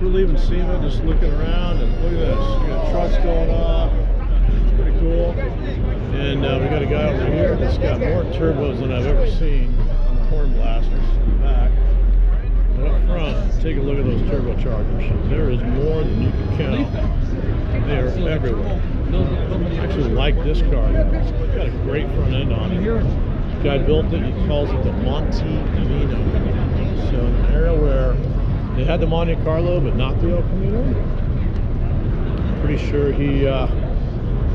we're leaving SEMA, just looking around, and look at this. We got trucks going off. Pretty cool. And we got a guy over here that's got more turbos than I've ever seen on the horn blasters in the back. But up front, take a look at those turbochargers. There is more than you can count. They are everywhere. I actually like this car. It's got a great front end on it. The guy built it, he calls it the Monte Camino. So in an era where they had the Monte Carlo but not the El Camino, I'm pretty sure he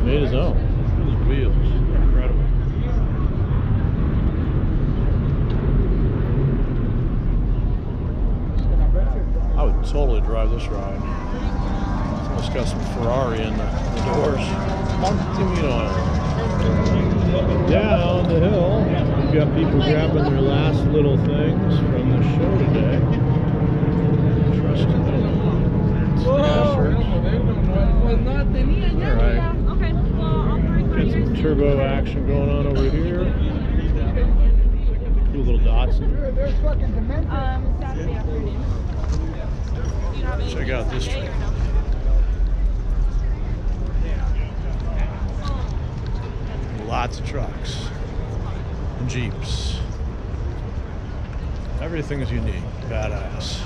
made his own. His wheels, incredible. I would totally drive this ride. It's almost got some Ferrari in the doors. Down the hill, we've got people grabbing their last little things from the show today. Trust me. Alright. Got some turbo action going on over here. Cool little Datsun. Saturday afternoon. Check out this truck. Lots of trucks and Jeeps. Everything is unique. Badass.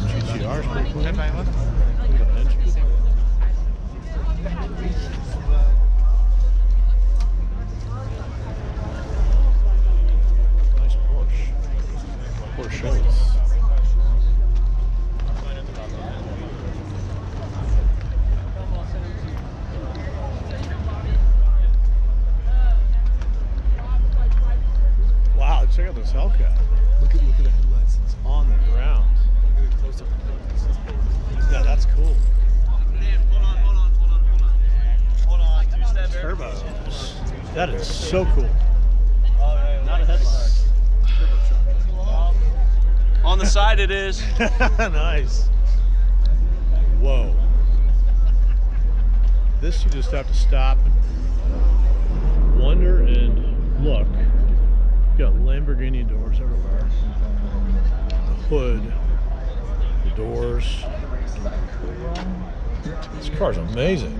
GTR's pretty cool. Nice Porsche. Porsche. Wow, check out this Hellcat. Look at the headlights. It's on the ground. Look at it close up. Yeah, that's cool. Hold on. 2-step turbos. That is so cool. Not a headlight. On the side it is. Nice. Whoa. This you just have to stop and wonder and look. Got Lamborghini doors everywhere. The hood, the doors. This car's amazing.